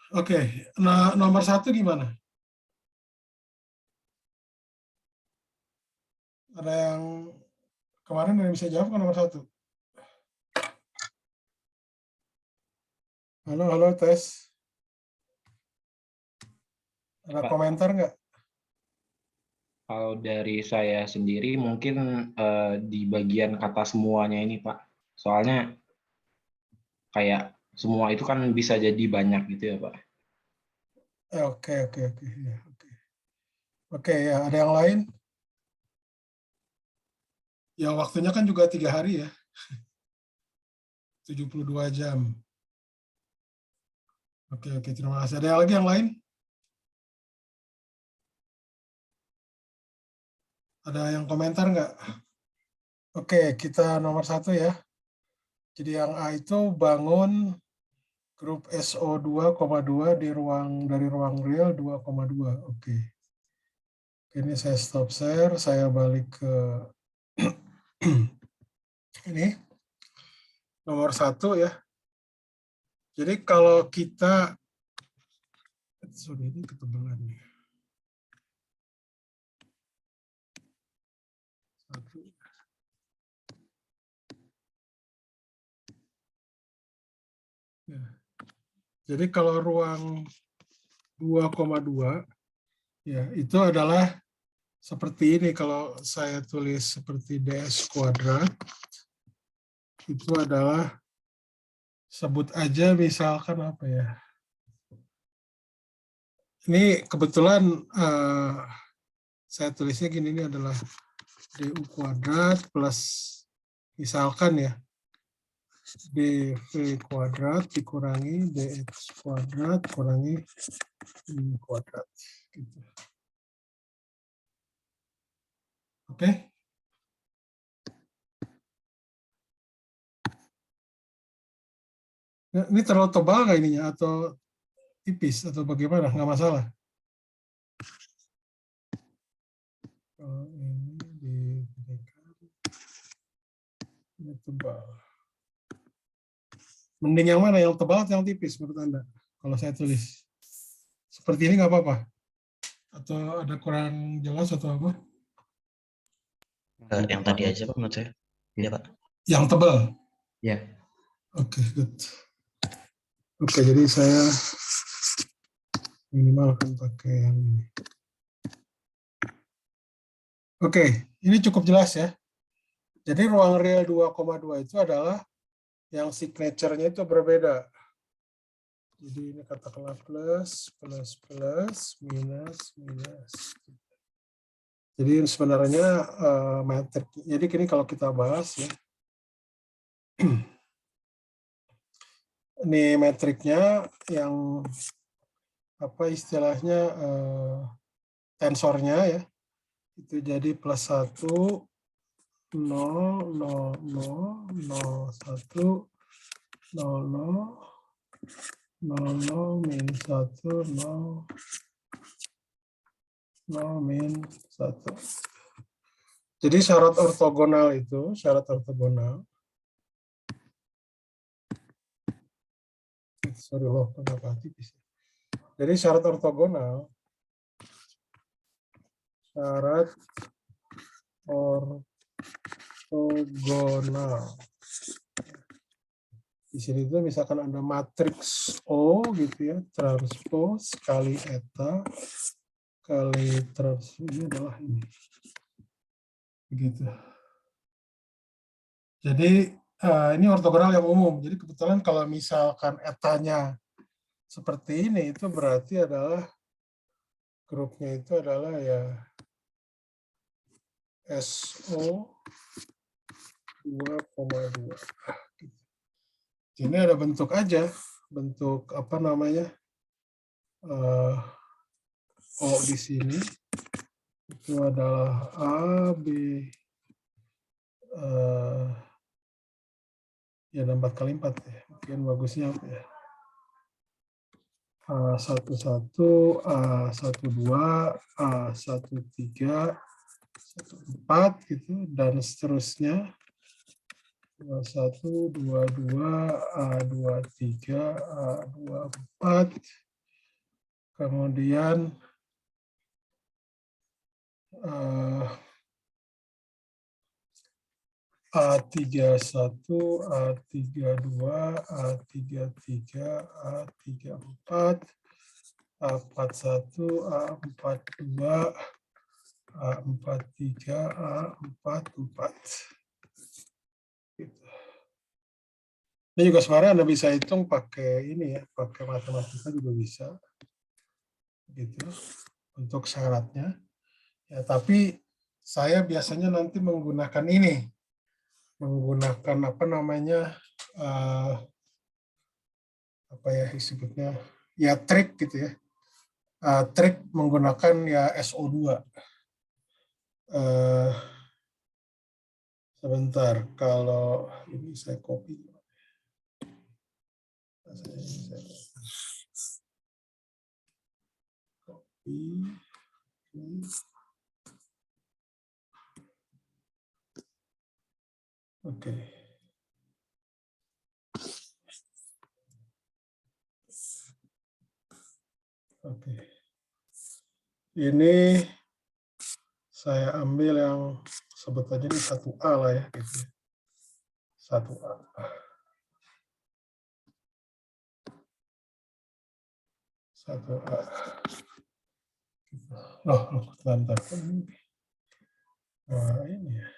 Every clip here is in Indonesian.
Oke, nah nomor 1 gimana? Ada yang kemarin yang bisa jawab kan nomor 1? Halo, halo, tes. Ada Pak, komentar nggak? kalau dari saya sendiri mungkin di bagian kata semuanya ini, Pak. Soalnya kayak semua itu kan bisa jadi banyak gitu ya, Pak. Oke, oke, oke. Ya, oke. Oke, ya, ada yang lain? Ya, waktunya kan juga 3 hari ya. 72 jam. Oke, oke, terima kasih. Ada lagi yang lain? Ada yang komentar nggak? Oke, kita nomor 1 ya. Jadi yang A itu bangun grup SO2,2 dari ruang real 2,2. Oke. Ini saya stop share, saya balik ke ini nomor 1 ya. Jadi kalau kita, sorry ini ketebalannya. 1. Ya. Jadi kalau ruang 2,2 ya itu adalah seperti ini. Kalau saya tulis seperti ds kuadrat, itu adalah sebut aja misalkan apa ya. Ini kebetulan saya tulisnya gini, ini adalah du kuadrat plus misalkan ya dv kuadrat dikurangi dx kuadrat kurangi i kuadrat. Gitu. Oke. Ini terlalu tebal nggak ininya atau tipis atau bagaimana? Nggak masalah. Kalau ini diberikan ini tebal. Mending yang mana? Yang tebal atau yang tipis menurut Anda? Kalau saya tulis seperti ini nggak apa-apa? Atau ada kurang jelas atau apa? Yang tadi aja Pak menurut saya. Iya Pak. Yang tebal. Ya. Oke, good. Oke, jadi saya minimalkan pakai yang ini. Oke, ini cukup jelas ya. Jadi ruang real 2,2 itu adalah yang signature-nya itu berbeda. Jadi ini katakanlah plus, plus, plus, minus, minus. Jadi sebenarnya metrik. Jadi ini kalau kita bahas ya. Ini metriknya yang apa istilahnya tensornya ya. Itu jadi plus 1, 0, 0, 0, 0, 1, 0, 0, 0, min 1, 0, 0, min 1. Jadi syarat ortogonal itu, syarat ortogonal. Sorry loh, kenapa tipis. Jadi syarat ortogonal, syarat ortogonal. Di sini tuh misalkan ada matriks O gitu ya, transpose kali eta kali transpose ini adalah ini. Begitu. Jadi ini ortogonal yang umum. Jadi kebetulan kalau misalkan etanya seperti ini itu berarti adalah grupnya itu adalah ya SO 2,2. Ini ada bentuk aja, bentuk apa namanya O di sini itu adalah A, B, ya 4 kali 4 ya, mungkin bagusnya apa ya? A11, A12, A13, 14 gitu dan seterusnya 21, 22, A23, A24, Kemudian A31, A32, A33, A34, A41, A42, A43, A44. Gitu. Ini juga sebenarnya Anda bisa hitung pakai ini ya, pakai matematika juga bisa. Gitu. Untuk syaratnya. Ya, tapi saya biasanya nanti menggunakan ini. Menggunakan apa namanya? Apa ya disebutnya? Ya trik gitu ya. Trik menggunakan ya SO2. Sebentar, kalau ini saya copy. Oke. Oke. Ini saya ambil yang sebut aja ini 1A lah ya. Gitu. 1A. Bentar. Nah, ini ya.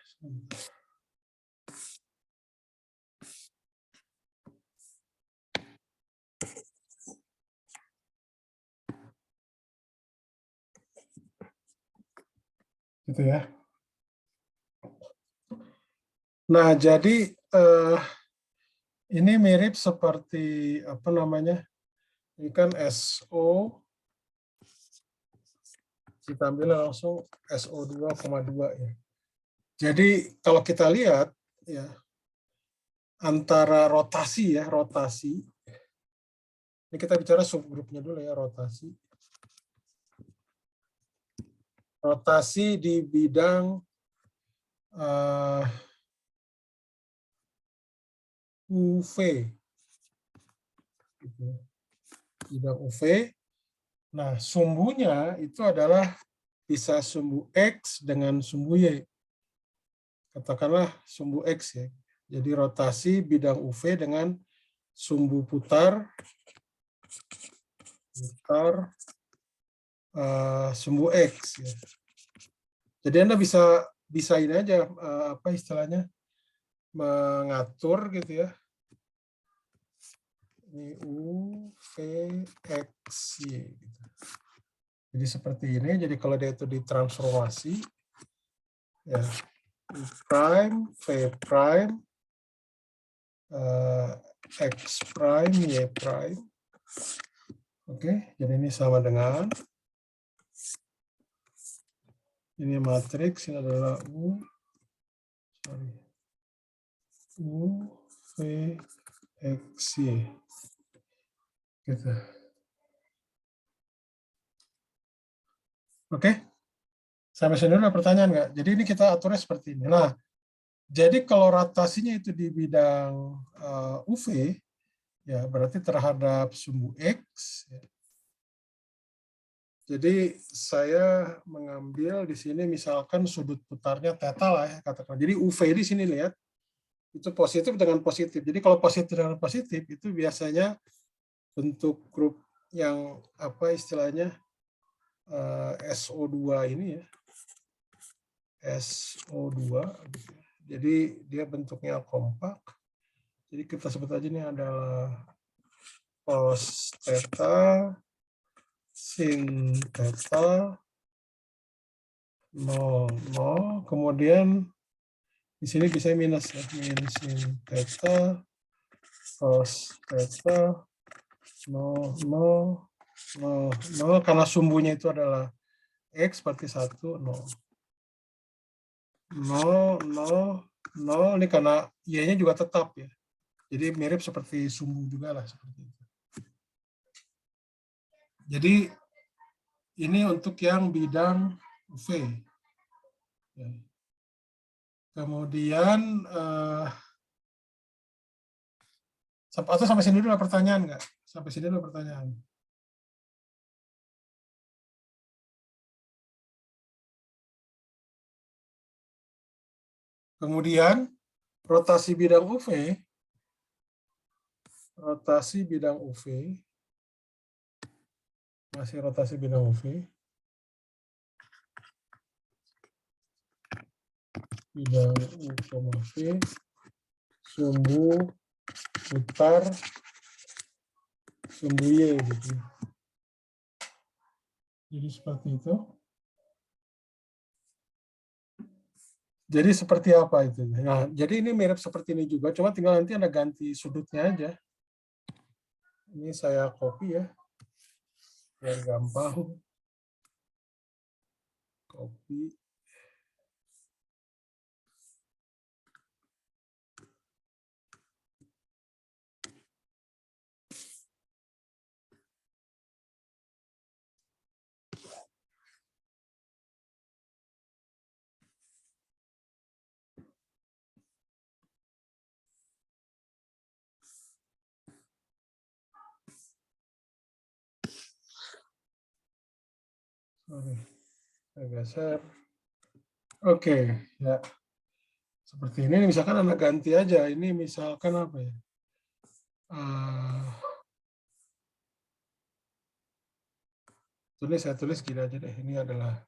Gitu ya. Nah, jadi ini mirip seperti apa namanya? Ini kan SO, kita ambil langsung SO2,2 ya. Jadi kalau kita lihat ya antara rotasi ya, rotasi. Ini kita bicara subgrupnya dulu ya, rotasi. Rotasi di bidang UV. Bidang UV. Nah, sumbunya itu adalah bisa sumbu X dengan sumbu Y. Katakanlah sumbu X ya. Jadi rotasi bidang UV dengan sumbu putar sumbu X ya. Jadi Anda bisa ini aja apa istilahnya mengatur gitu ya. Ini UV X Y gitu. Jadi seperti ini. Jadi kalau dia itu ditransformasi ya U prime, V prime, X prime, Y prime. Oke, jadi ini sama dengan ini matriks, ini adalah U V X Y. Gitu. Oke. Sampai sini ada pertanyaan nggak? Jadi ini kita aturnya seperti ini. Nah, jadi kalau rotasinya itu di bidang UV, ya berarti terhadap sumbu X. Ya. Jadi saya mengambil di sini misalkan sudut putarnya theta lah ya katakan. Jadi UV di sini lihat itu positif dengan positif. Jadi kalau positif dengan positif itu biasanya bentuk grup yang apa istilahnya SO2 ini ya. SO2. Jadi dia bentuknya kompak. Jadi kita sebut aja ini adalah cos theta, sin theta, 0, kemudian di sini bisa minus ya, min sin theta, cos theta, 0, 0, 0, 0, karena sumbunya itu adalah X berarti 1, 0. 0, 0, 0, ini karena Y-nya juga tetap ya. Jadi mirip seperti sumbu juga lah seperti itu. Jadi ini untuk yang bidang UV. Kemudian atau sampai sini dulu pertanyaan nggak? Sampai sini dulu pertanyaan. Kemudian rotasi bidang UV masih rotasi bidang UV bidang U,V sumbu putar sumbu Y gitu. Jadi seperti itu. Jadi seperti apa itu? Nah, jadi ini mirip seperti ini juga, cuma tinggal nanti Anda ganti sudutnya aja. Ini saya copy ya, biar gampang. Copy. Sorry, saya geser. Oke, ya. Seperti ini, misalkan Anda ganti aja. Ini misalkan apa ya? Saya tulis gini aja deh. Ini adalah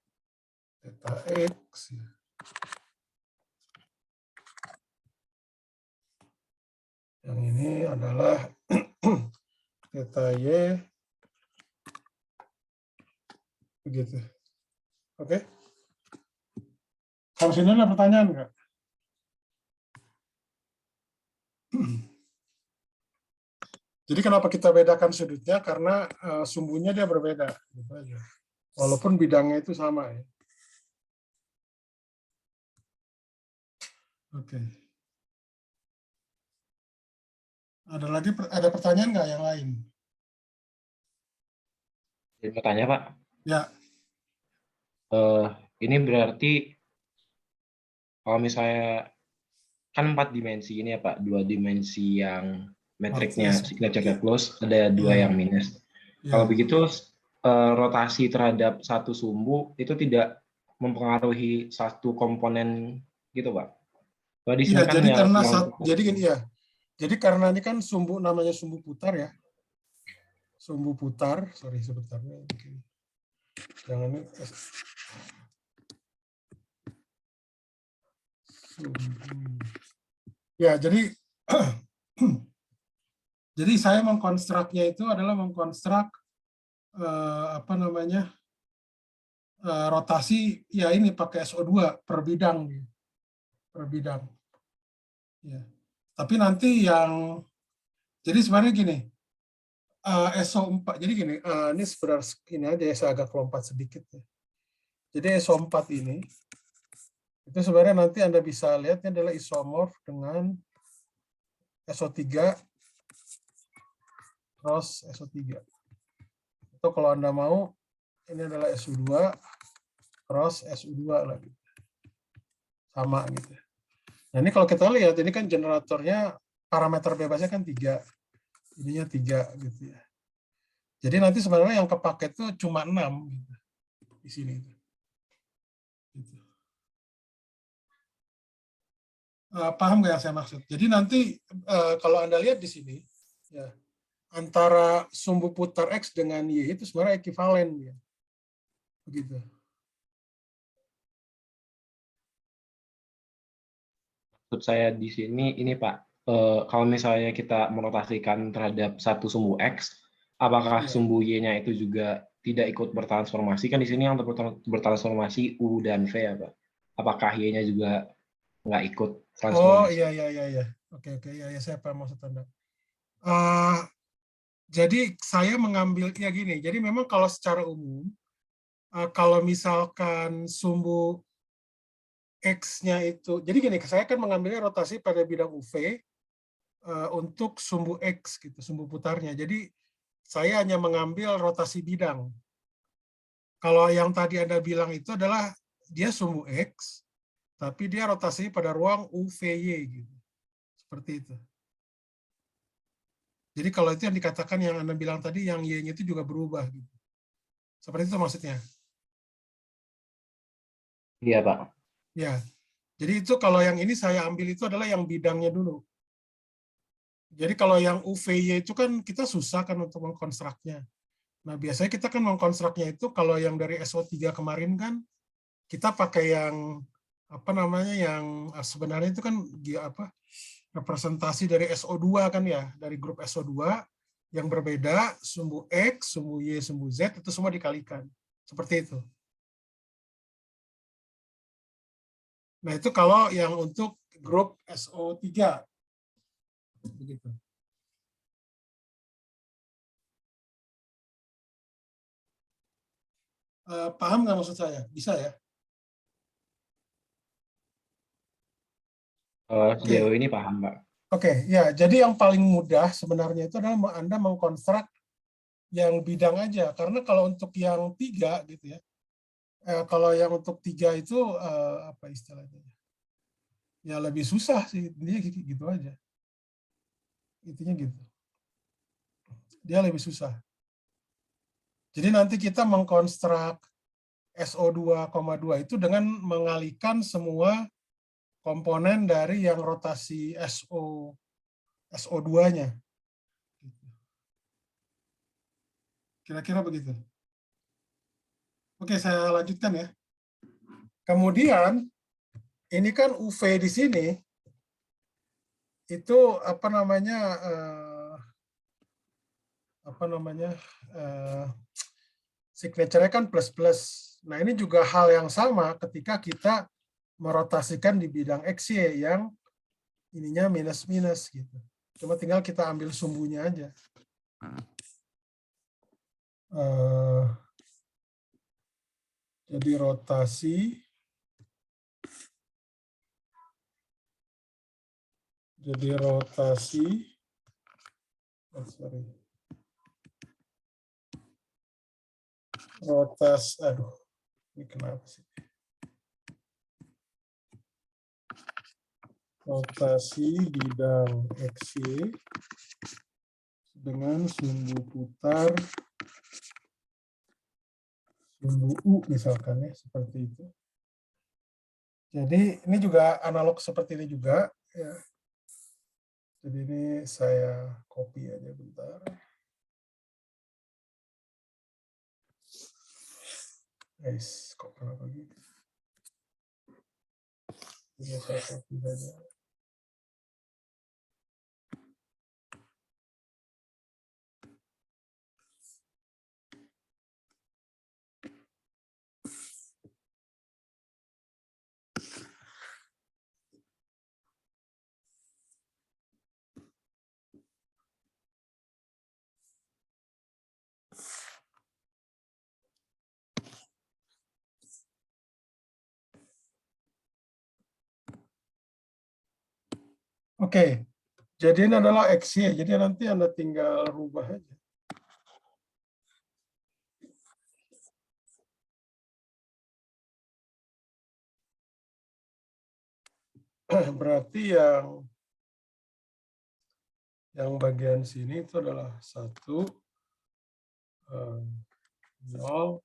theta X. Yang ini adalah theta Y. Begitu. Oke? Sampai sini ada pertanyaan nggak? Jadi kenapa kita bedakan sudutnya? Karena sumbunya dia berbeda. Gitu aja. Walaupun bidangnya itu sama. Ya. Oke. Ada pertanyaan nggak yang lain? Jadi bertanya, Pak. Ya. Ini berarti kalau misalnya kan 4 dimensi ini ya Pak, 2 dimensi yang metriknya signature close, ada 2 yang minus. Kalau begitu rotasi terhadap satu sumbu itu tidak mempengaruhi satu komponen gitu Pak. Iya, jadi karena jadi karena ini kan sumbu namanya sumbu putar ya. Sumbu putar, sorry sebentar nih. Jangan ini. Ya, jadi jadi saya mengkonstruknya itu adalah mengkonstruk rotasi ya ini pakai SO2 per bidang. Ya. Tapi nanti jadi sebenarnya gini, SO4, jadi gini, ini sebenarnya ini aja saya agak lompat sedikit ya. Jadi SO4 ini, itu sebenarnya nanti Anda bisa lihatnya adalah isomorf dengan SO3 cross SO3. Atau kalau Anda mau, ini adalah SO2 cross SO2 lagi. Sama gitu. Nah ini kalau kita lihat, ini kan generatornya, parameter bebasnya kan 3. Ininya 3 gitu ya. Jadi nanti sebenarnya yang kepake itu cuma 6 gitu, di sini. Gitu. Paham nggak yang saya maksud? Jadi nanti kalau Anda lihat di sini, ya, antara sumbu putar X dengan Y itu sebenarnya ekivalen. Ya. Begitu. Maksud saya di sini ini Pak, kalau misalnya kita merotasikan terhadap satu sumbu X, apakah sumbu Y-nya itu juga tidak ikut bertransformasi? Kan di sini yang bertransformasi U dan V ya Pak. Apakah Y-nya juga nggak ikut transformasi? Oh iya. Oke ya saya paham maksud Anda. Jadi saya mengambil ya gini. Jadi memang kalau secara umum, kalau misalkan sumbu X-nya itu, jadi gini, saya kan mengambilnya rotasi pada bidang UV untuk sumbu X gitu, sumbu putarnya. Jadi saya hanya mengambil rotasi bidang. Kalau yang tadi Anda bilang itu adalah dia sumbu X, tapi dia rotasi pada ruang UVY gitu. Seperti itu. Jadi kalau itu yang dikatakan yang Anda bilang tadi, yang Y-nya itu juga berubah gitu. Seperti itu maksudnya. Iya Pak. Ya. Jadi itu kalau yang ini saya ambil itu adalah yang bidangnya dulu. Jadi kalau yang UVY itu kan kita susah kan untuk mengkonstruknya. Nah, biasanya kita kan mengkonstruknya itu kalau yang dari SO3 kemarin kan kita pakai yang apa namanya yang sebenarnya itu kan representasi dari SO2 kan ya, dari grup SO2 yang berbeda, sumbu X, sumbu Y, sumbu Z itu semua dikalikan. Seperti itu. Nah, itu kalau yang untuk grup SO3. Begitu. Paham nggak maksud saya? Bisa ya? Sejauh ini paham, Pak. Oke, ya. Jadi yang paling mudah sebenarnya itu adalah Anda mengkonstruk yang bidang aja. Karena kalau untuk yang 3 gitu ya, kalau yang untuk 3 itu apa istilahnya? Ya lebih susah sih, dia gitu aja. Intinya gitu. Dia lebih susah. Jadi nanti kita mengkonstruk SO2,2 itu dengan mengalihkan semua komponen dari yang rotasi SO2-nya. Kira-kira begitu. Oke, saya lanjutkan ya. Kemudian ini kan UV di sini itu signature-nya kan plus-plus. Nah, ini juga hal yang sama ketika kita merotasikan di bidang XY yang ininya minus-minus gitu. Cuma tinggal kita ambil sumbunya aja. Jadi rotasi aduh, ini kenapa sih? Rotasi bidang XY dengan sumbu putar sumbu U misalkan ya, seperti itu. Jadi ini juga analog seperti ini juga ya. Jadi ini saya copy aja bentar. Guys, kok kenapa gitu? Ini saya copy aja. Oke, jadi ini adalah XY, jadi nanti Anda tinggal rubah aja. Berarti yang bagian sini itu adalah 1, 0, 0,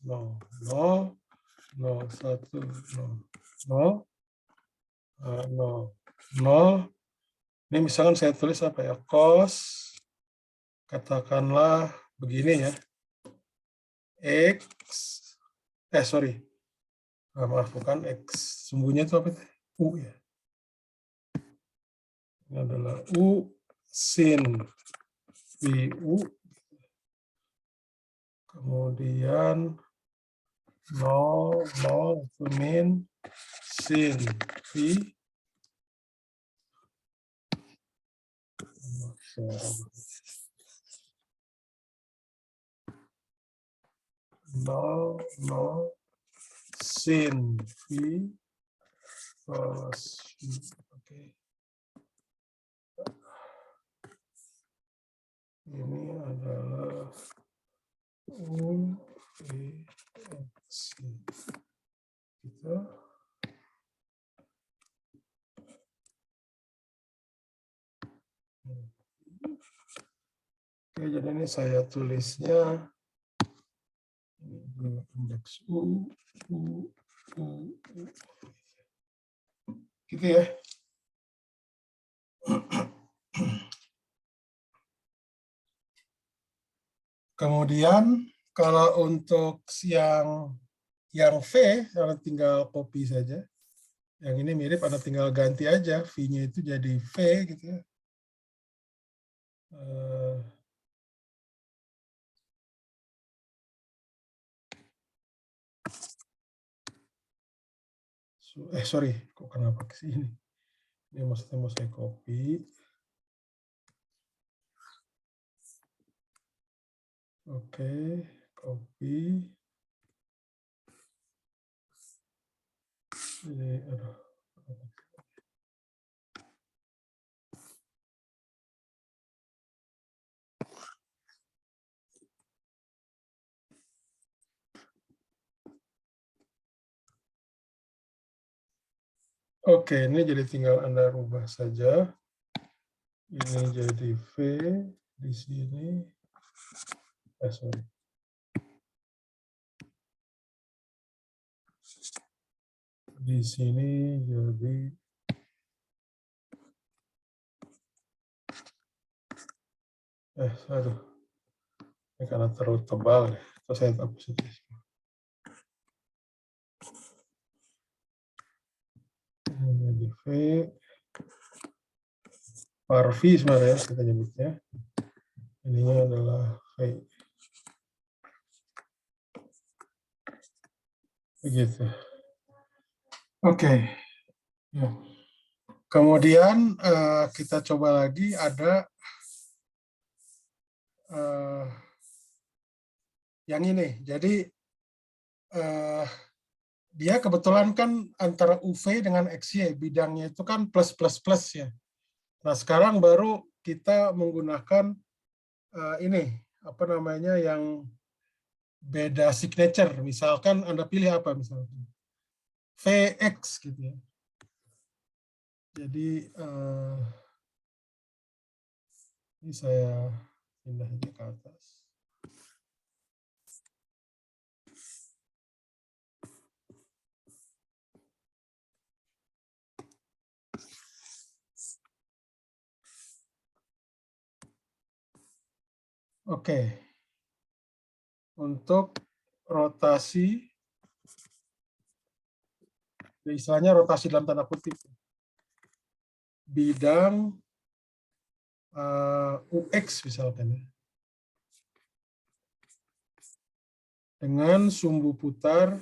0, 0, 1, 0, 0, 0. Ini misalkan saya tulis apa ya, cos, katakanlah begini ya, X, maaf bukan X, sumbunya itu apa? U ya. Ini adalah U sin VU, kemudian 0, 0 itu min sin V, 0, 0 sin V plus V. Oke. Ini adalah U V X gitu. Oke, jadi ini saya tulisnya indeks U. Gitu ya. Kemudian kalau untuk yang V, Anda tinggal copy saja. Yang ini mirip, Anda tinggal ganti aja V-nya itu jadi V gitu ya. Sorry, kok kenapa ke sini? Ini maksudnya mau saya copy. Oke, copy. Ini, aduh. Oke, ini jadi tinggal Anda rubah saja. Ini jadi V di sini. Sorry. Di sini jadi aduh. Ini karena terlalu tebal ya. Atau saya hapus itu. Ini jadi V. Var-V sebenarnya kita nyebutnya. Ininya adalah V. Begitu. Oke. Ya. Kemudian kita coba lagi ada yang ini. Jadi dia kebetulan kan antara UV dengan XY, bidangnya itu kan plus plus plus ya. Nah sekarang baru kita menggunakan ini apa namanya yang beda signature. Misalkan Anda pilih apa misalkan VX gitu ya. Jadi ini saya pindah aja ke atas. Oke. Untuk rotasi, istilahnya rotasi dalam tanda kutip, bidang UX misalkan ya. Dengan sumbu putar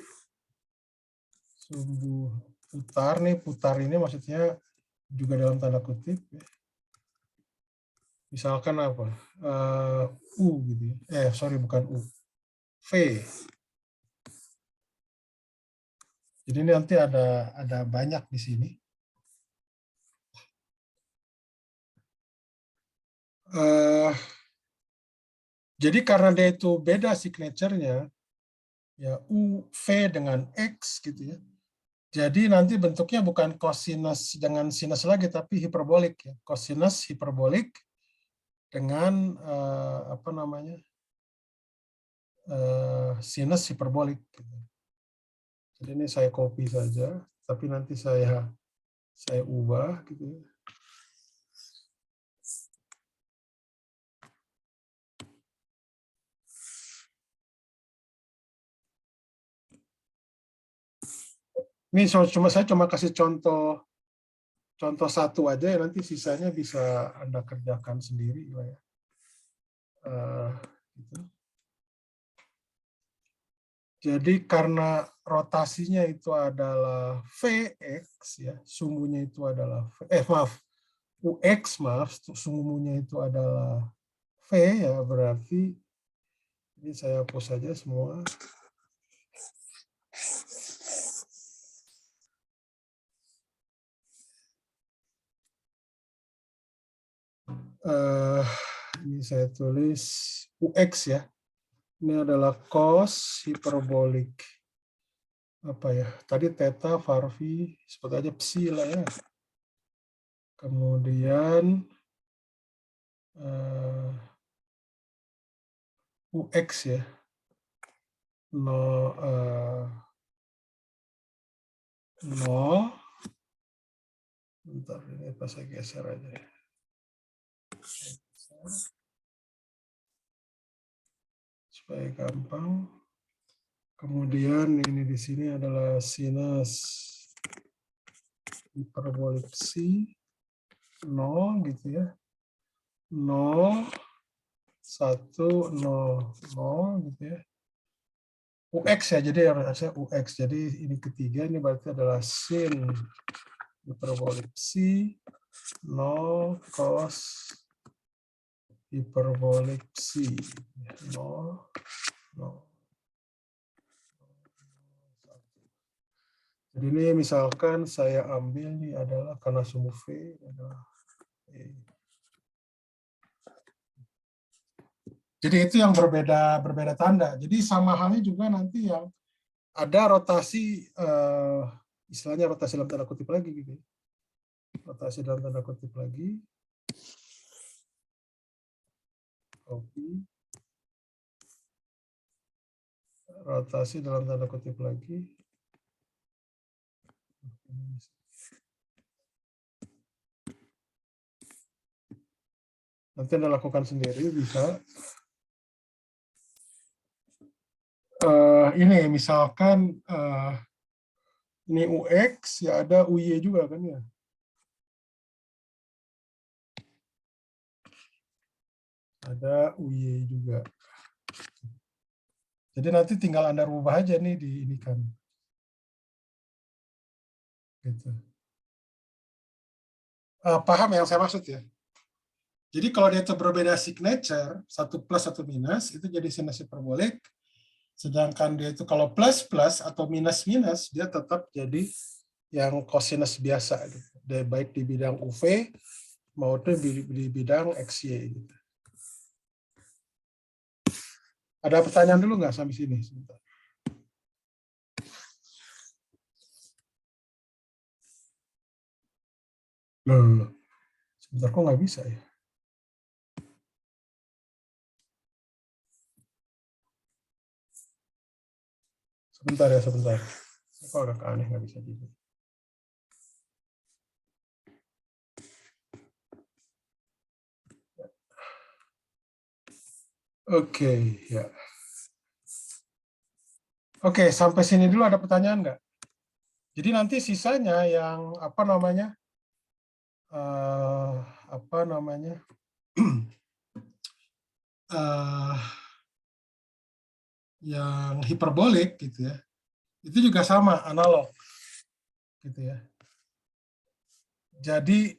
nih, putar ini maksudnya juga dalam tanda kutip ya. Misalkan apa? U gitu ya. Sorry bukan U. V. Jadi ini nanti ada banyak di sini. Jadi karena dia itu beda signature-nya, ya U, V dengan X gitu ya. Jadi nanti bentuknya bukan cosinus dengan sinus lagi, tapi hiperbolik ya. Cosinus hiperbolik dengan apa namanya sinus hiperbolik. Jadi ini saya copy saja, tapi nanti saya ubah gitu ya. Ini saya cuma kasih contoh satu aja ya, nanti sisanya bisa Anda kerjakan sendiri lah ya. Gitu. Jadi karena rotasinya itu adalah Vx ya, sumbunya itu adalah UX sumbunya itu adalah V ya, berarti ini saya hapus saja semua. Ini saya tulis UX ya. Ini adalah cos hiperbolik apa ya? Tadi theta, varvi, sebut aja psi lah ya. Kemudian UX ya. 0 Bentar, ini apa saya geser aja ya. Supaya gampang. Kemudian ini di sini adalah sinus hiperbolik C 0 gitu ya. 0 1 0 0 gitu ya. UX ya, jadi harusnya UX. Jadi ini ketiga, ini berarti adalah sin hiperbolik C 0 cos hiperbolik C 0 0. Jadi ini misalkan saya ambil ini adalah karena sumbu V adalah E. Jadi itu yang berbeda tanda. Jadi sama halnya juga nanti yang ada rotasi, istilahnya rotasi dalam tanda kutip lagi gitu. Rotasi dalam tanda kutip lagi. Copy. Rotasi dalam tanda kutip lagi. Nanti Anda lakukan sendiri bisa. Ini misalkan ini UX, ya ada UY juga kan ya. Ada UY juga. Jadi nanti tinggal Anda rubah aja nih di ini kan. Gitu. Paham yang saya maksud ya? Jadi kalau dia itu berbeda signature, satu plus satu minus, itu jadi sinus hiperbolik. Sedangkan dia itu kalau plus plus atau minus minus, dia tetap jadi yang kosinus biasa. Gitu. Dia baik di bidang UV maupun di bidang XY. Gitu. Ada pertanyaan dulu nggak sampai sini? Sebentar. Loh, sebentar kok nggak bisa ya? Sebentar ya, sebentar. Kok agak aneh nggak bisa juga. Oke, ya. Oke, sampai sini dulu ada pertanyaan nggak? Jadi nanti sisanya yang apa namanya? Yang hiperbolik gitu ya. Itu juga sama analog gitu ya. Jadi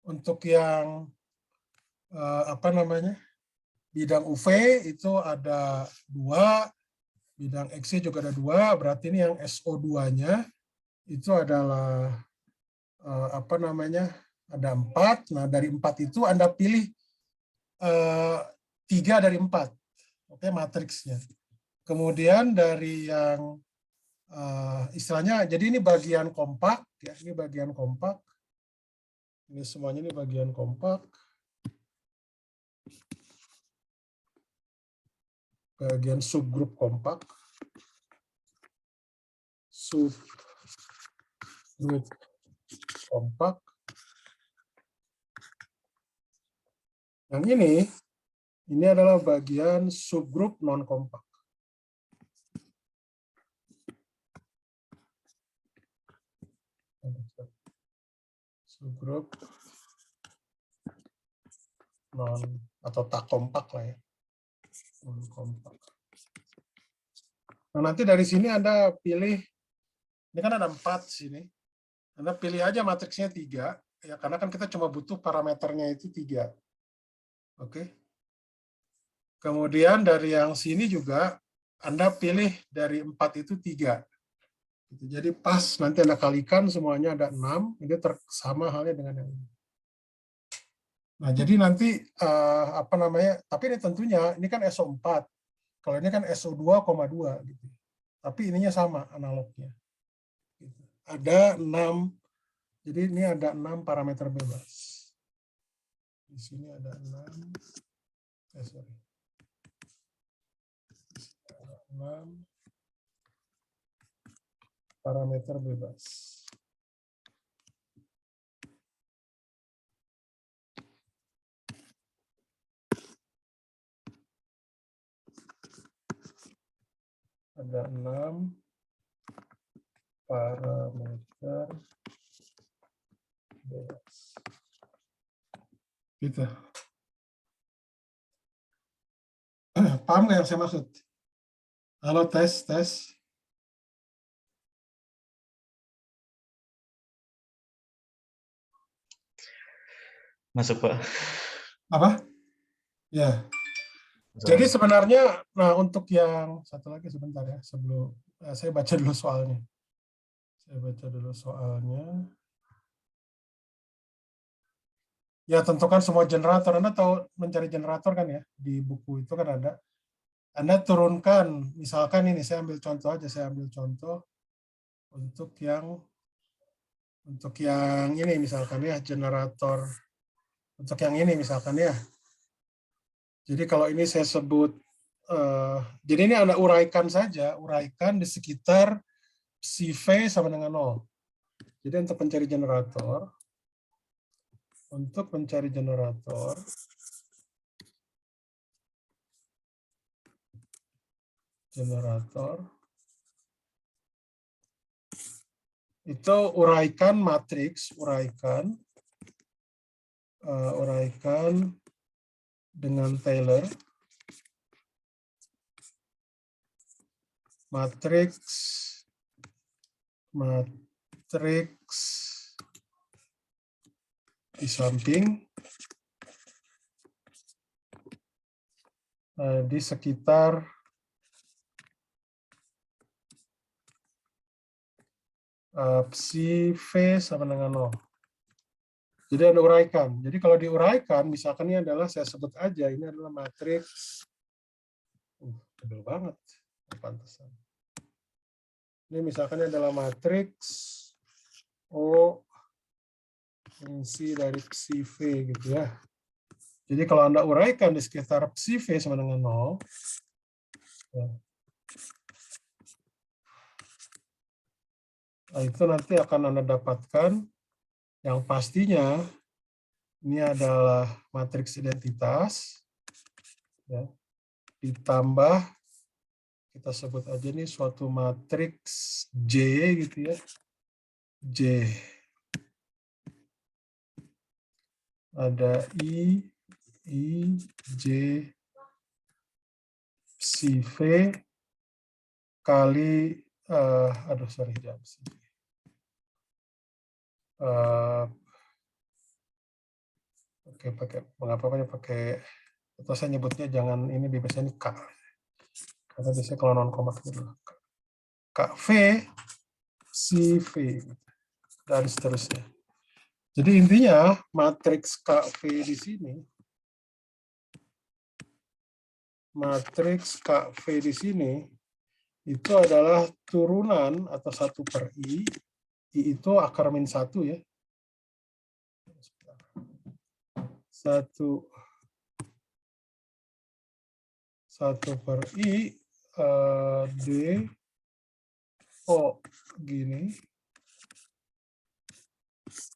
untuk yang bidang UV itu ada 2, bidang X juga ada 2, berarti ini yang SO2-nya itu adalah ada 4. Nah, dari 4 itu Anda pilih 3 dari 4. Oke, matriksnya. Kemudian dari yang istilahnya, jadi ini bagian kompak, ya, ini bagian kompak. Ini semuanya ini bagian kompak. Bagian subgrup kompak. Subgrup kompak. Yang ini adalah bagian subgrup non kompak. Subgrup non atau tak kompak lah ya. Non kompak. Nah, nanti dari sini Anda pilih, ini kan ada 4 sini. Anda pilih aja matriksnya 3, ya, karena kan kita cuma butuh parameternya itu 3. Oke. Kemudian dari yang sini juga Anda pilih dari 4 itu 3. Jadi pas nanti Anda kalikan semuanya ada 6, ini sama halnya dengan yang ini. Nah, jadi nanti tapi ini tentunya ini kan SO4. Kalau ini kan SO2,2 gitu. Tapi ininya sama analognya. Gitu. Ada 6. Jadi ini ada 6 parameter bebas. Di sini ada 6. Sorry. Ada 6 parameter bebas. ada 6 parameter bebas. Gitu. Paham nggak yang saya maksud? Halo, tes. Masuk, Pak. Apa? Ya. Masuk. Jadi sebenarnya, nah untuk yang satu lagi sebentar ya, sebelum saya baca dulu soalnya. Ya tentukan semua generator. Anda tahu mencari generator kan ya, di buku itu kan ada. Anda turunkan, misalkan ini saya ambil contoh aja, untuk yang ini misalkan ya, generator untuk yang ini misalkan ya. Jadi kalau ini saya sebut, jadi ini Anda uraikan saja, uraikan di sekitar psi V sama dengan 0. Jadi untuk mencari generator, itu uraikan matriks, uraikan dengan Taylor, matriks di samping di sekitar psi V sama dengan 0. Jadi Anda uraikan. Jadi kalau diuraikan, misalkan ini adalah, saya sebut aja, ini adalah matriks, tebel banget, pantesan. Ini misalkan ini adalah matriks O fungsi dari psi V gitu ya. Jadi kalau Anda uraikan di sekitar psi V sama dengan 0, ya, nah itu nanti akan Anda dapatkan yang pastinya ini adalah matriks identitas, ya, ditambah, kita sebut aja ini suatu matriks J gitu ya, J. Ada I, J, psi V kali, pakai, atau saya nyebutnya jangan ini, biasanya ini K. Karena biasanya kalau non kompak itu K V, psi V, dan seterusnya. Jadi intinya matriks KV di sini, itu adalah turunan atau 1/I. I itu akar min 1 ya. 1/I D O gini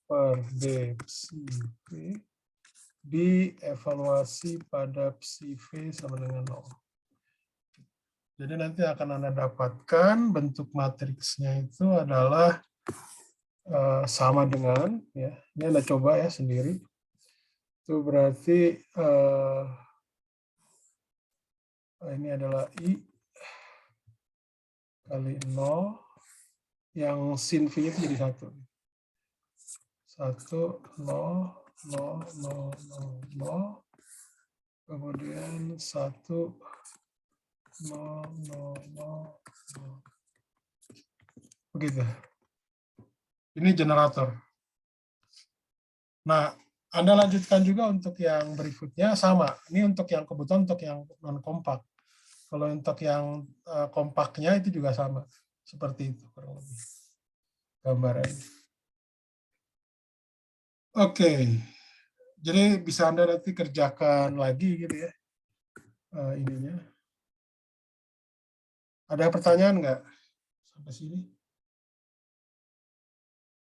per D psi V dievaluasi pada psi V sama dengan 0. Jadi nanti akan Anda dapatkan bentuk matriksnya itu adalah sama dengan, ya, ini Anda coba ya sendiri. Itu berarti ini adalah I kali 0, yang sin V itu jadi 1. 1, 0, 0, 0, 0, 0. Kemudian 1, 0, 0, 0, 0. Begitu. Ini generator. Nah, Anda lanjutkan juga untuk yang berikutnya, sama. Ini untuk yang kebutuhan untuk yang non-kompak. Kalau untuk yang kompaknya itu juga sama. Seperti itu kurang lebih gambarannya. Oke. Jadi bisa Anda nanti kerjakan lagi gitu ya. Ininya. Ada pertanyaan nggak sampai sini?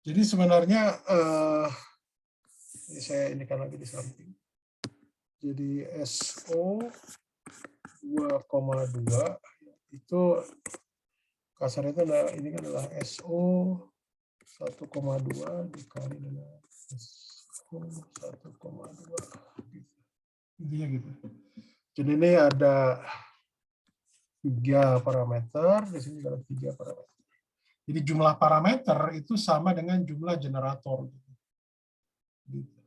Jadi sebenarnya ini saya indikan lagi di samping. Jadi SO 2,2 itu kasar itu adalah, ini kan adalah SO 1,2 dikali dengan SO 1,2. Intinya gitu. Jadi ini ada 3 parameter, di sini juga ada 3 parameter. Jadi jumlah parameter itu sama dengan jumlah generator. Gitu.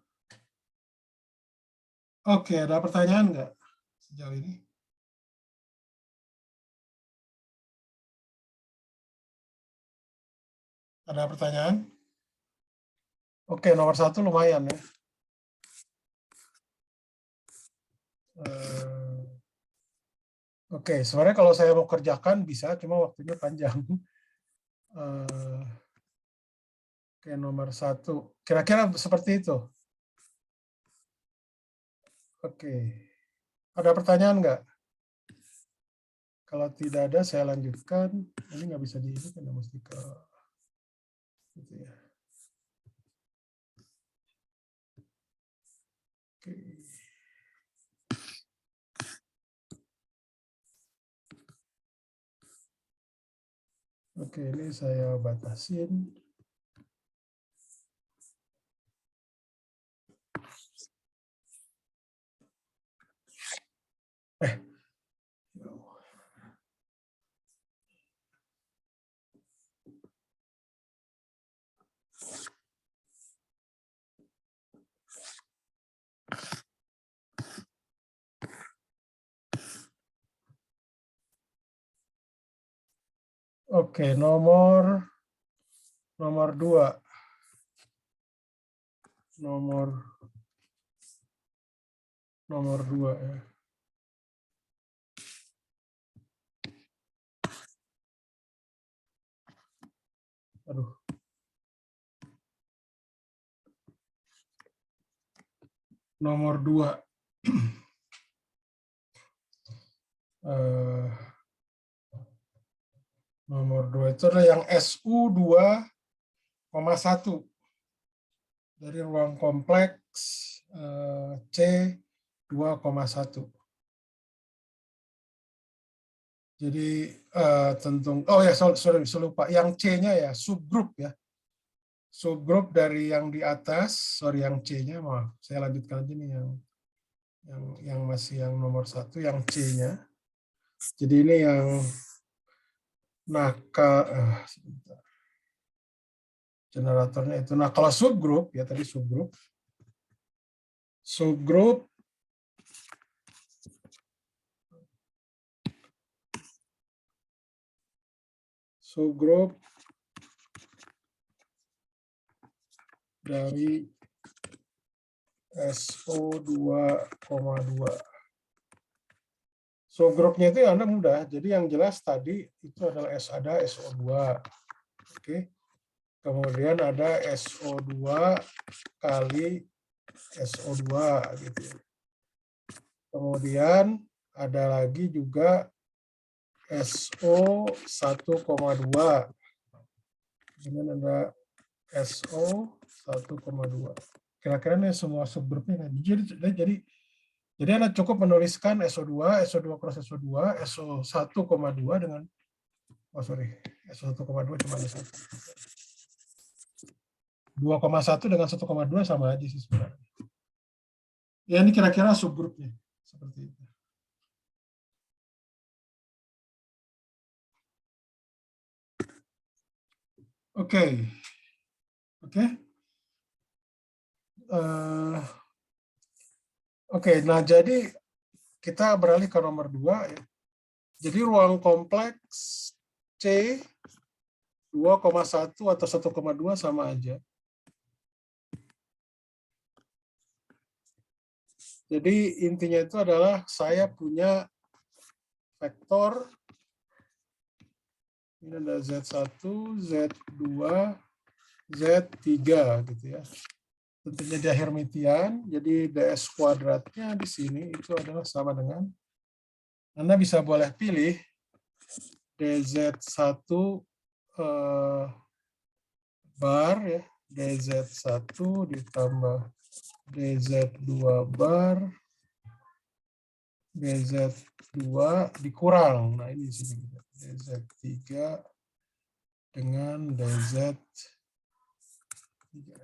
Oke, ada pertanyaan nggak sejauh ini? Ada pertanyaan? Oke, nomor 1 lumayan ya. Oke, sebenarnya kalau saya mau kerjakan bisa, cuma waktunya panjang. Oke, nomor 1. Kira-kira seperti itu. Oke. Ada pertanyaan nggak? Kalau tidak ada, saya lanjutkan. Ini nggak bisa di ini kan mesti ke gitu ya. Oke. Oke, ini saya batasin. Oke, nomor 2. Nomor 2 ya. Aduh. Nomor 2. Nomor 2 itu adalah yang SU 2,1 dari ruang kompleks C 2,1. Jadi tentu, oh ya sorry lupa, yang C-nya ya subgrup ya. Subgrup dari yang di atas, sorry yang C-nya, maaf, saya lanjutkan aja nih yang masih yang nomor 1, yang C-nya. Jadi ini yang sebentar. Generatornya itu. Nah, kalau subgrup ya tadi subgrup dari SO 2,2. Subgrupnya itu Anda mudah. Jadi yang jelas tadi itu adalah ada SO2. Oke. Kemudian ada SO2 kali SO2 gitu. Kemudian ada lagi juga SO 1,2. Kemudian ada SO 1,2. Kira-kira ini semua subgrupnya kan. Jadi Anda cukup menuliskan SO2 cross SO2, SO 1,2 dengan SO 1,2 cuma ada 1. 2,1 dengan 1,2 sama aja sih sebenarnya. Ya ini kira-kira subgrupnya seperti itu. Oke. Oke, nah jadi kita beralih ke nomor 2 ya. Jadi ruang kompleks C 2,1 atau 1,2 sama aja. Jadi intinya itu adalah saya punya vektor, ini ada Z1, Z2, Z3 gitu ya. Tentunya dia Hermitian, jadi ds kuadratnya di sini itu adalah sama dengan, Anda bisa boleh pilih dz1 bar ya, dz1 ditambah dz2 bar, dz2 dikurang, nah ini di sini dz3 dengan DZ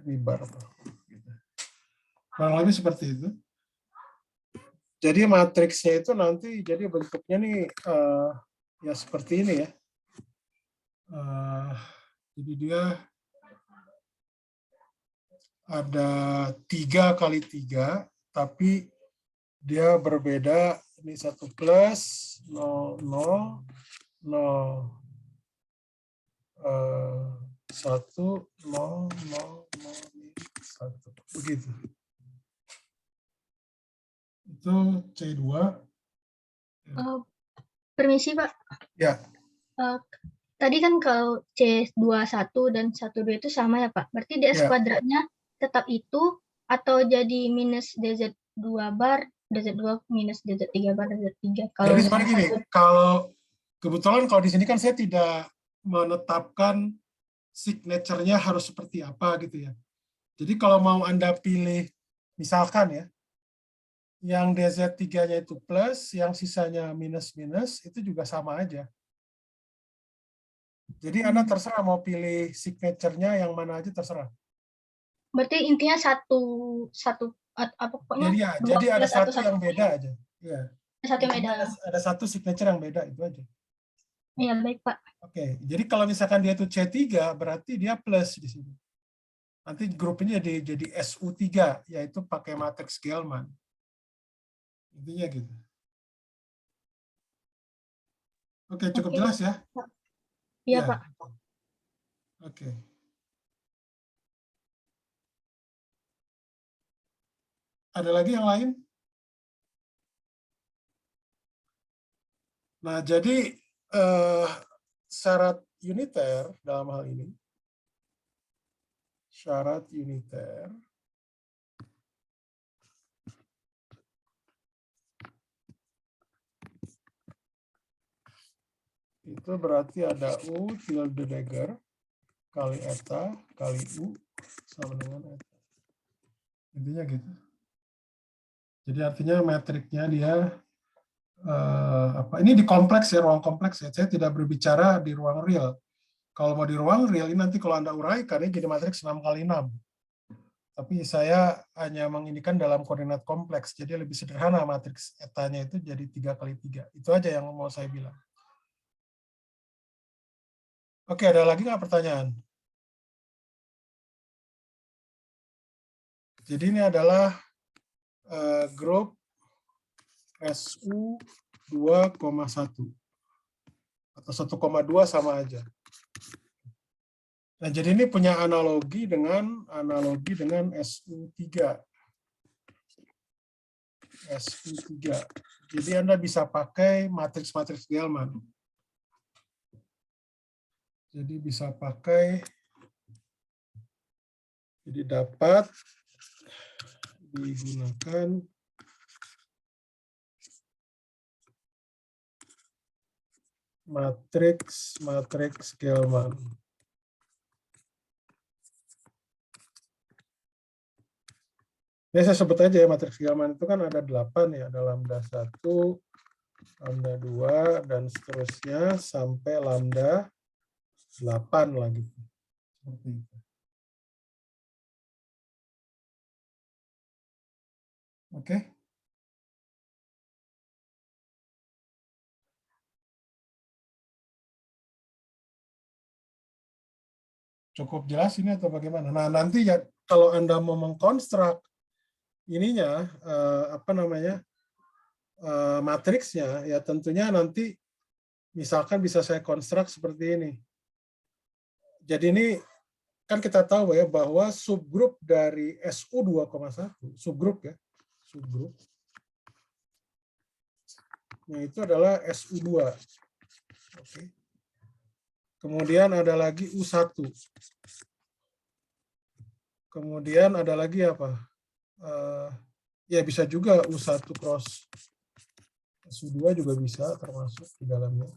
ini bar. Kurang lebih seperti itu. Jadi matriksnya itu nanti jadi bentuknya nih ya seperti ini ya. Jadi dia ada 3 kali 3, tapi dia berbeda. Ini 1 plus 0 0 0 1 0 0 1 begitu. Itu C2. Permisi Pak. Ya. Tadi kan kalau C21 dan 12 itu sama ya Pak. Berarti DS Ya. kuadratnya tetap itu atau jadi minus DZ2 bar, DZ2 minus DZ3 bar, DZ3. Kalau Jadi sebenarnya gini, kalau kebetulan kalau di sini kan saya tidak menetapkan signature-nya harus seperti apa gitu ya. Jadi kalau mau Anda pilih, misalkan ya, yang DZ3-nya itu plus, yang sisanya minus-minus, itu juga sama aja. Jadi Anda terserah mau pilih signature-nya yang mana aja terserah. Berarti intinya satu apa pokoknya? Jadi ada satu yang beda aja. Ya. Satu yang beda. Ada satu signature yang beda, itu aja. Iya, baik Pak. Oke, jadi kalau misalkan dia itu C3, berarti dia plus di sini. Nanti grupnya jadi SU3, yaitu pakai matriks Gell-Mann. Intinya gitu. Oke, cukup jelas ya? Iya, Pak. Oke. Ada lagi yang lain? Nah, jadi syarat uniter dalam hal ini, syarat uniter itu berarti ada U tilde dagger kali eta kali U sama dengan eta. Intinya gitu. Jadi artinya metriknya dia ini di kompleks ya, ruang kompleks ya. Saya tidak berbicara di ruang real. Kalau mau di ruang real ini nanti kalau Anda uraikan ini jadi matriks 6 kali 6. Tapi saya hanya mengindikan dalam koordinat kompleks. Jadi lebih sederhana matriks etanya itu jadi 3 kali 3. Itu aja yang mau saya bilang. Oke, ada lagi nggak pertanyaan? Jadi ini adalah grup SU 2,1 atau 1,2 sama aja. Nah, jadi ini punya analogi dengan SU3. SU3. Jadi Anda bisa pakai matriks-matriks Gell-Mann. Jadi bisa pakai, jadi dapat digunakan matriks Gell-Mann. Ini saya sebut aja ya, matriks Gell-Mann itu kan ada 8 ya, ada lambda 1, lambda 2, dan seterusnya sampai lambda 8 lagi. Seperti itu. Oke. Cukup jelas ini atau bagaimana? Nah, nanti ya kalau Anda mau mengkonstruk ininya matriksnya ya tentunya nanti misalkan bisa saya konstruk seperti ini. Jadi ini kan kita tahu ya bahwa subgrup dari SU 2,1, subgrup ya, subgrup. Nah, itu adalah SU2. Oke. Kemudian ada lagi U1. Kemudian ada lagi apa? Ya bisa juga U1 cross SU2 juga bisa termasuk di dalamnya.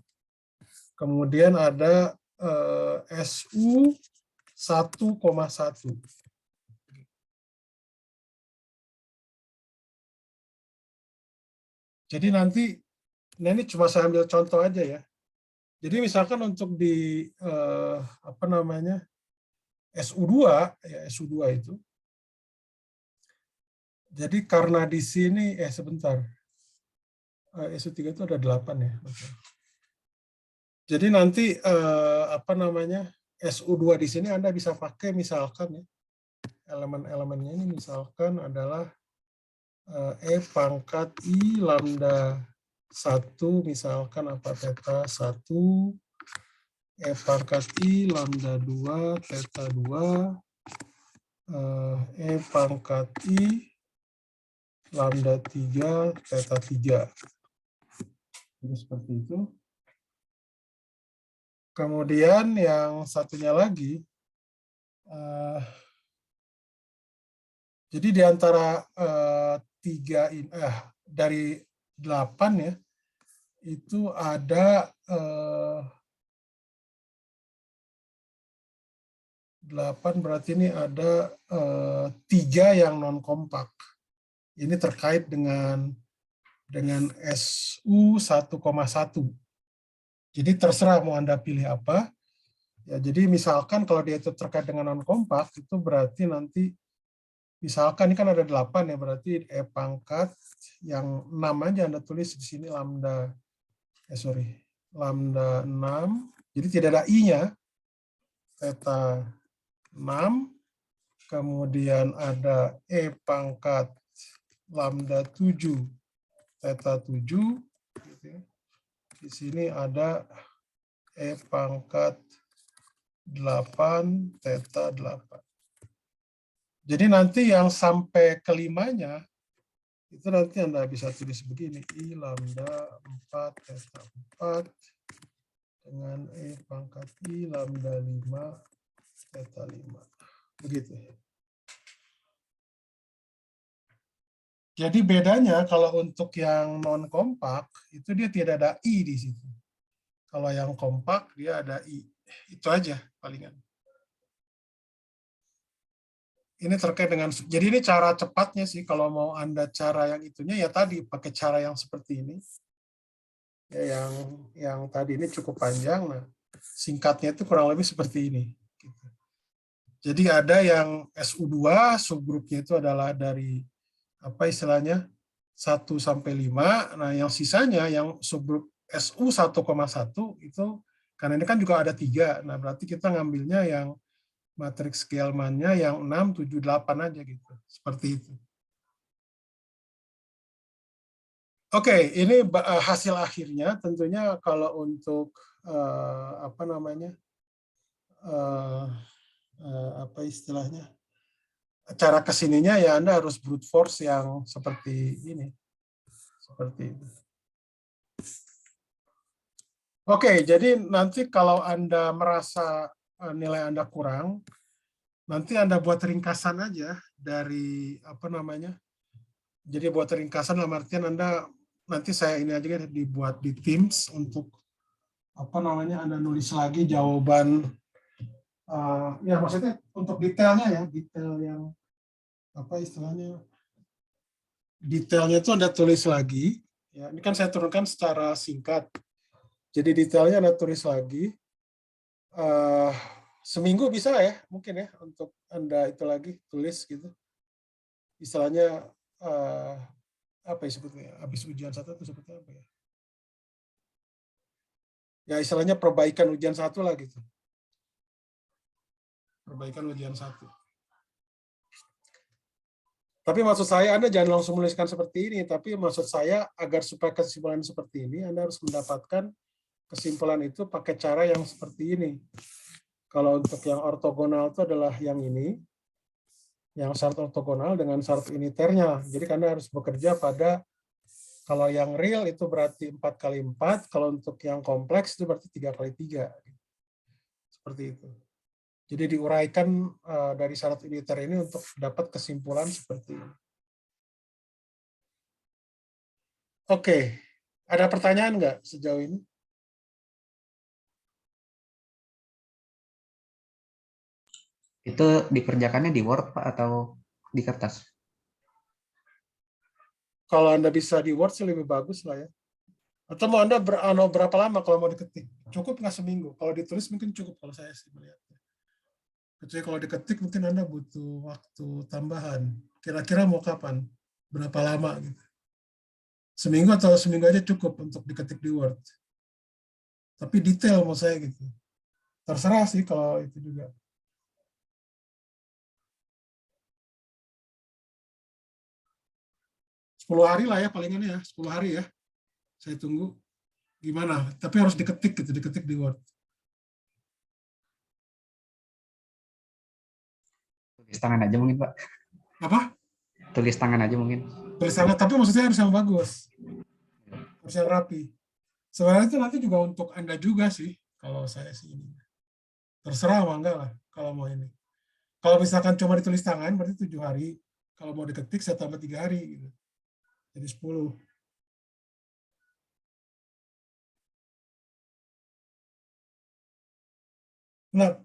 Kemudian ada SU 1,1. Jadi nanti, nah ini cuma saya ambil contoh aja ya. Jadi misalkan untuk di apa namanya SU2 ya SU2 itu. Jadi karena di sini sebentar. SU3 itu ada 8 ya. Jadi nanti apa namanya SU2 di sini Anda bisa pakai misalkan ya elemen-elemennya ini misalkan adalah E pangkat I lambda 1 misalkan apa theta 1 E pangkat I lambda 2 theta 2 E pangkat I lambda 3 theta 3. Jadi seperti itu. Kemudian yang satunya lagi jadi di antara dari 8 ya, itu ada 8 berarti ini ada 3 yang non kompak. Ini terkait dengan SU 1,1. Jadi terserah mau Anda pilih apa. Ya, jadi misalkan kalau dia itu terkait dengan non kompak itu berarti nanti misalkan ini kan ada 8 ya, berarti E pangkat yang 6 aja Anda tulis di sini lambda lambda 6. Jadi tidak ada I-nya. Theta 6. Kemudian ada E pangkat lambda 7 theta 7. Gitu ya. Di sini ada E pangkat 8 theta 8. Jadi nanti yang sampai kelimanya itu nanti Anda bisa tulis begini, I lambda 4 theta 4 dengan E pangkat I lambda 5 theta 5. Begitu. Jadi bedanya kalau untuk yang non kompak itu dia tidak ada I di situ. Kalau yang kompak dia ada I. Itu aja palingan. Ini terkait dengan, jadi ini cara cepatnya sih, kalau mau Anda cara yang itunya ya tadi pakai cara yang seperti ini. Ya, yang tadi ini cukup panjang, nah singkatnya itu kurang lebih seperti ini. Jadi ada yang SU2, subgrupnya itu adalah dari, apa istilahnya, 1 sampai 5, nah yang sisanya yang subgrup SU 1,1 itu, karena ini kan juga ada 3, nah berarti kita ngambilnya yang matriks Gell-Mann-nya yang 6, 7, 8 aja gitu. Seperti itu. Oke, ini hasil akhirnya tentunya kalau untuk apa namanya? Apa istilahnya? Cara kesininya ya Anda harus brute force yang seperti ini. Seperti itu. Oke, jadi nanti kalau Anda merasa nilai Anda kurang, nanti Anda buat ringkasan aja dari apa namanya. Jadi buat ringkasan dalam artian Anda nanti saya ini aja dibuat di Teams untuk apa namanya Anda nulis lagi jawaban ya maksudnya untuk detailnya ya, detail yang apa istilahnya detailnya itu Anda tulis lagi ya. Ini kan saya turunkan secara singkat. Jadi detailnya Anda tulis lagi. Seminggu bisa ya, mungkin ya, untuk Anda itu lagi tulis gitu. Istilahnya, apa ya sebetulnya, habis ujian 1 itu sebetulnya apa ya? Ya istilahnya perbaikan ujian 1 lah gitu. Perbaikan ujian 1. Tapi maksud saya Anda jangan langsung menuliskan seperti ini, tapi maksud saya agar supaya kesimpulan seperti ini, Anda harus mendapatkan kesimpulan itu pakai cara yang seperti ini. Kalau untuk yang ortogonal itu adalah yang ini, yang syarat ortogonal dengan syarat uniternya. Jadi Anda harus bekerja pada, kalau yang real itu berarti 4x4, kalau untuk yang kompleks itu berarti 3x3. Seperti itu. Jadi diuraikan dari syarat uniter ini untuk dapat kesimpulan seperti ini. Oke, ada pertanyaan nggak sejauh ini? Itu dikerjakannya di Word, Pak, atau di kertas? Kalau Anda bisa di Word sih lebih bagus lah ya. Atau mau Anda berapa lama kalau mau diketik? Cukup nggak seminggu? Kalau ditulis mungkin cukup kalau saya sih melihatnya. Kecuali kalau diketik mungkin Anda butuh waktu tambahan. Kira-kira mau kapan? Berapa lama gitu? Seminggu atau seminggu aja cukup untuk diketik di Word. Tapi detail mau saya gitu. Terserah sih kalau itu juga. Sepuluh hari lah ya palingan ya, 10 hari ya. Saya tunggu gimana. Tapi harus diketik gitu, diketik di Word. Tulis tangan aja mungkin, Pak. Apa? Tulis tangan aja mungkin. Tulisannya, tapi maksudnya harus yang bagus. Harus yang rapi. Sebenarnya itu nanti juga untuk Anda juga sih, kalau saya sih ini. Terserah apa enggak lah, kalau mau ini. Kalau misalkan cuma ditulis tangan, berarti 7 hari. Kalau mau diketik, saya tambah 3 hari. Gitu. Jadi 10. Nah,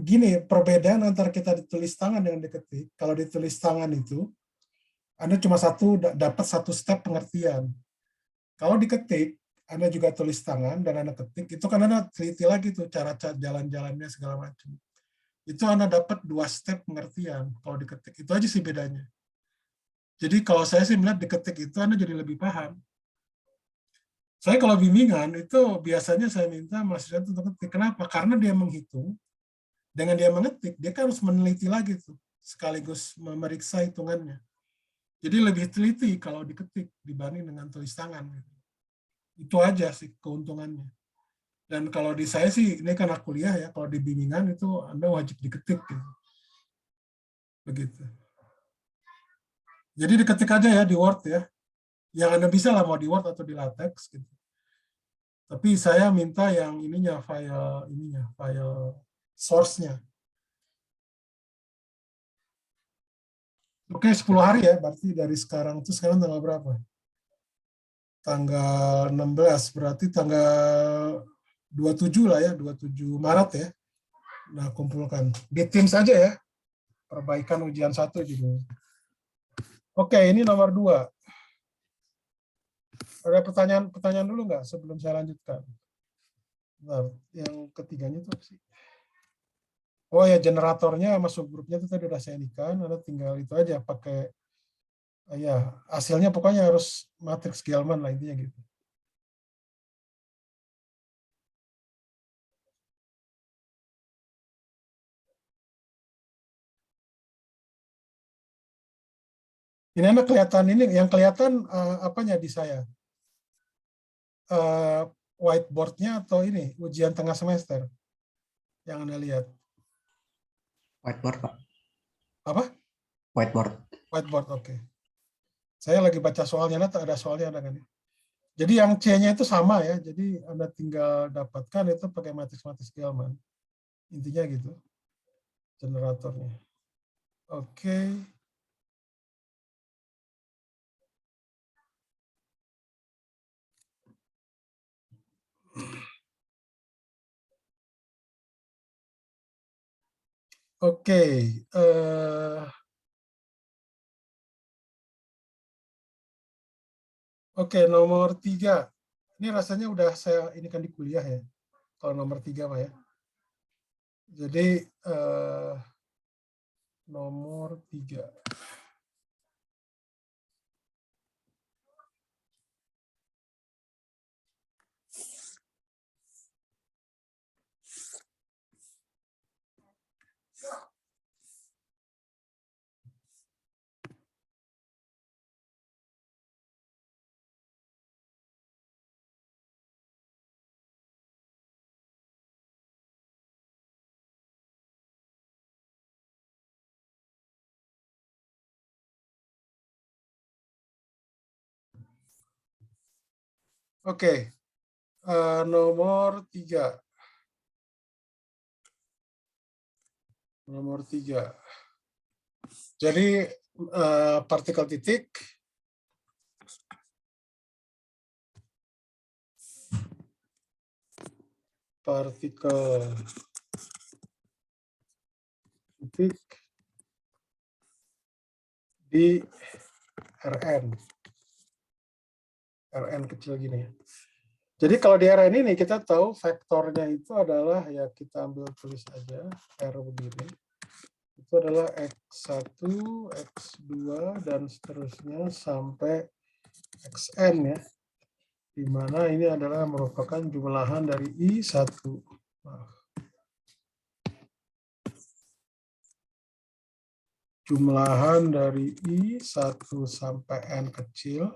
gini, perbedaan antara kita ditulis tangan dengan diketik, kalau ditulis tangan itu, Anda cuma dapat satu step pengertian. Kalau diketik, Anda juga tulis tangan dan Anda ketik, itu kan Anda teliti lagi tuh cara jalan-jalannya segala macam. Itu Anda dapat 2 step pengertian kalau diketik. Itu aja sih bedanya. Jadi kalau saya sih melihat diketik itu Anda jadi lebih paham. Saya kalau bimbingan itu biasanya saya minta mahasiswa itu untuk ketik. Kenapa? Karena dia menghitung, dengan dia mengetik, dia kan harus meneliti lagi tuh, sekaligus memeriksa hitungannya. Jadi lebih teliti kalau diketik dibanding dengan tulis tangan. Itu aja sih keuntungannya. Dan kalau di saya sih, ini kan kuliah ya, kalau di bimbingan itu Anda wajib diketik. Gitu. Begitu. Jadi diketik aja ya di Word ya. Yang Anda bisa lah mau di Word atau di LaTeX. Gitu. Tapi saya minta yang file source-nya. Oke, 10 hari ya, berarti dari sekarang itu sekarang tanggal berapa? Tanggal 16, berarti tanggal 27 lah ya, 27 Maret ya. Nah, kumpulkan. Di Teams saja ya, perbaikan ujian 1 juga. Oke, ini nomor 2. Ada pertanyaan dulu nggak sebelum saya lanjutkan? Nah, yang ketiganya itu apa sih? Oh ya, generatornya masuk grupnya itu tadi udah saya inikan, Anda tinggal itu aja pakai ya, hasilnya pokoknya harus matriks Gell-Mann lah intinya gitu. Ini Anda kelihatan ini, yang kelihatan apanya di saya? Whiteboard-nya atau ini, ujian tengah semester? Yang Anda lihat. Whiteboard, Pak. Apa? Whiteboard. Whiteboard, oke. Saya lagi baca soalnya, ada soalnya ada kan? Jadi yang C-nya itu sama ya, jadi Anda tinggal dapatkan itu pakai matriks Gell-Mann. Intinya gitu, generatornya. Oke. Oke. Oke, nomor 3. Ini rasanya udah saya ini kan di kuliah ya. Kalau nomor 3 Pak ya. Jadi nomor 3. Oke, nomor 3. Nomor 3. Jadi partikel titik di Rn. Rn kecil gini. Jadi kalau di Rn ini kita tahu vektornya itu adalah, ya kita ambil tulis aja, R begini. Itu adalah X1, X2, dan seterusnya sampai Xn ya. Di mana ini adalah merupakan jumlahan dari I1. Jumlahan dari I1 sampai N kecil.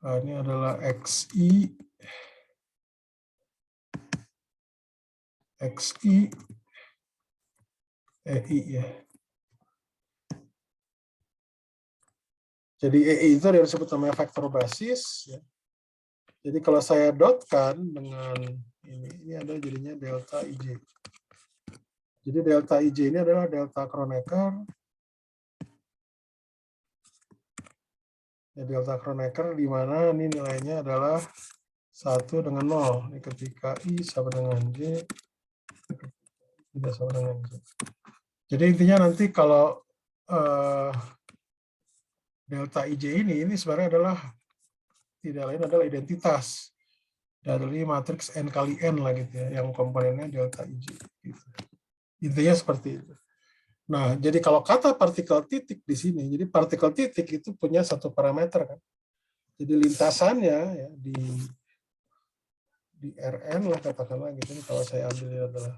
Nah, ini adalah XI, EI ya. Jadi EI itu yang disebut namanya vektor basis. Ya. Jadi kalau saya dotkan dengan ini ada jadinya delta IJ. Jadi delta IJ ini adalah delta Kronecker. Ya, delta Kronecker di mana ini nilainya adalah 1 dengan 0. Ini ketika I sama dengan J, tidak sama dengan J. Jadi intinya nanti kalau delta IJ ini sebenarnya adalah tidak lain adalah identitas dari matriks N kali N lah gitu ya, yang komponennya delta IJ. Gitu. Intinya seperti itu. Nah, jadi kalau kata partikel titik di sini, jadi partikel titik itu punya satu parameter kan. Jadi lintasannya ya di Rn lah katakanlah gitu. Kalau saya ambil ini adalah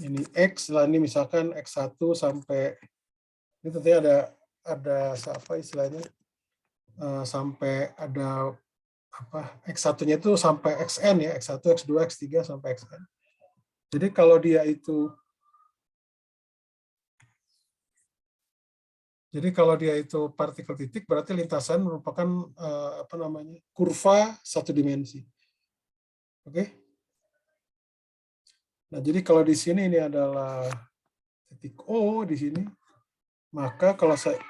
ini X lah, ini misalkan X1 sampai ini tentunya ada apa istilahnya sampai ada apa X1-nya itu sampai Xn ya, X1, X2, X3 sampai Xn. Jadi kalau dia itu partikel titik berarti lintasan merupakan apa namanya? Kurva satu dimensi. Oke? Nah, jadi kalau di sini ini adalah titik O di sini, maka kalau saya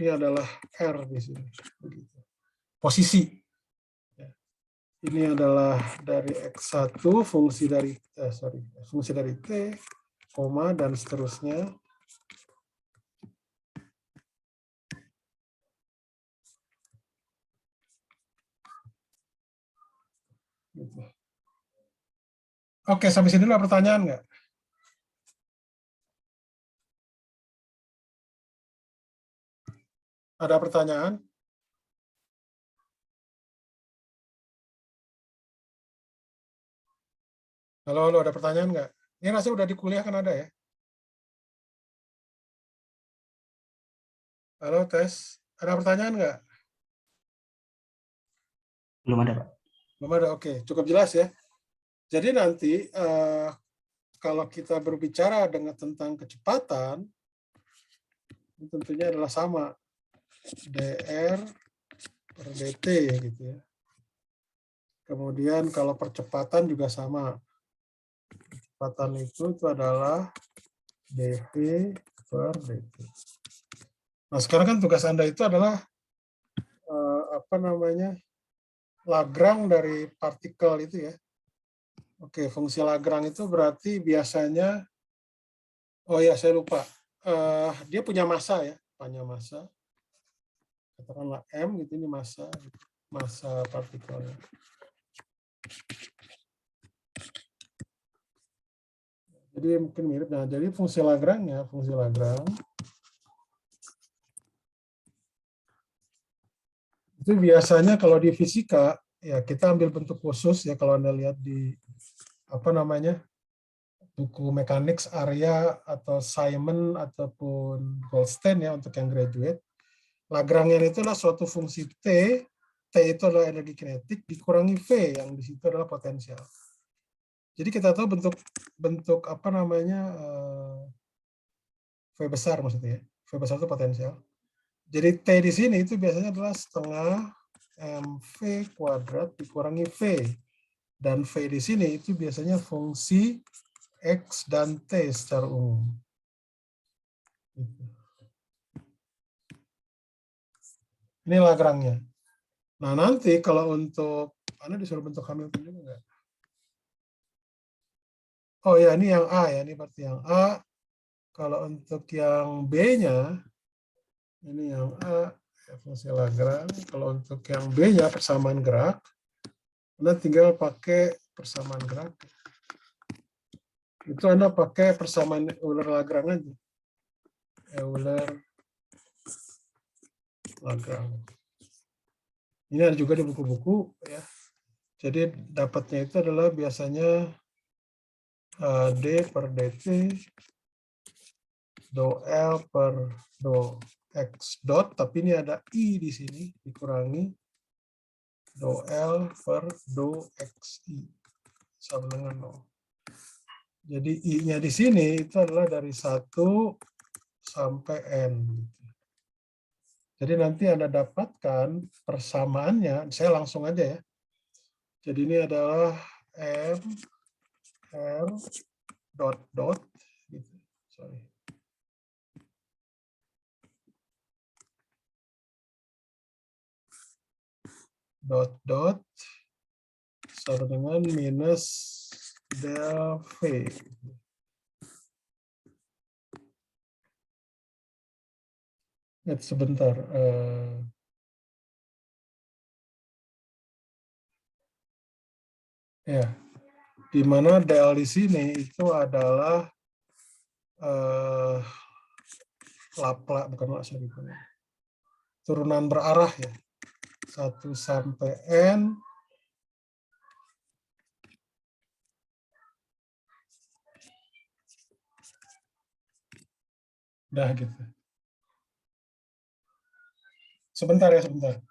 ini adalah R di sini. Begitu. Posisi. Ini adalah dari X1 fungsi dari T, koma dan seterusnya. Gitu. Oke, sampai sini ada pertanyaan nggak? Ada pertanyaan? Halo, ada pertanyaan nggak? Ini rasanya udah di kuliah kan ada ya? Halo, tes. Ada pertanyaan nggak? Belum ada, Pak. Belum ada, oke. Cukup jelas ya. Jadi nanti kalau kita berbicara tentang kecepatan, ini tentunya adalah sama. dr per dt gitu ya. Kemudian kalau percepatan juga sama. Kecepatan itu adalah dv per dt. Nah, sekarang kan tugas Anda itu adalah apa namanya? Lagrange dari partikel itu ya. Oke, fungsi Lagrange itu berarti biasanya, oh ya saya lupa, dia punya massa ya, punya massa. Katakanlah M gitu, ini massa partikelnya. Jadi mungkin mirip. Nah, jadi fungsi Lagrange itu biasanya kalau di fisika ya kita ambil bentuk khusus ya, kalau Anda lihat di apa namanya buku Mechanics Arya atau Simon ataupun Goldstein ya untuk yang graduate. Lagrangian itu adalah suatu fungsi T itu adalah energi kinetik dikurangi V yang di situ adalah potensial. Jadi kita tahu bentuk apa namanya V besar maksudnya ya. V besar itu potensial. Jadi T di sini itu biasanya adalah setengah mv kuadrat dikurangi V. Dan V di sini itu biasanya fungsi X dan T secara umum. Ini Lagrange-nya. Nah, nanti kalau untuk, Anda disuruh bentuk Hamilton juga nggak? Oh ya, ini yang A ya, ini berarti yang A. Kalau untuk yang B-nya, ini yang A, fungsi Lagrange. Kalau untuk yang B-nya, persamaan gerak, Anda tinggal pakai persamaan gerak. Itu Anda pakai persamaan Euler-Lagrange aja. Euler-Lagrange. Ini ada juga di buku-buku, ya. Jadi dapatnya itu adalah biasanya D per dt, do L per do X dot, tapi ini ada I di sini, dikurangi do L per do XI, sama dengan 0. Jadi I-nya di sini itu adalah dari 1 sampai N. Jadi nanti Anda dapatkan persamaannya, saya langsung aja ya. Jadi ini adalah M, R, dot, gitu. Sorry. Dot, sama dengan minus del V. Sebentar. Ya, di mana del di sini itu adalah turunan berarah ya. 1 sampai N. Udah gitu. Sebentar ya, sebentar.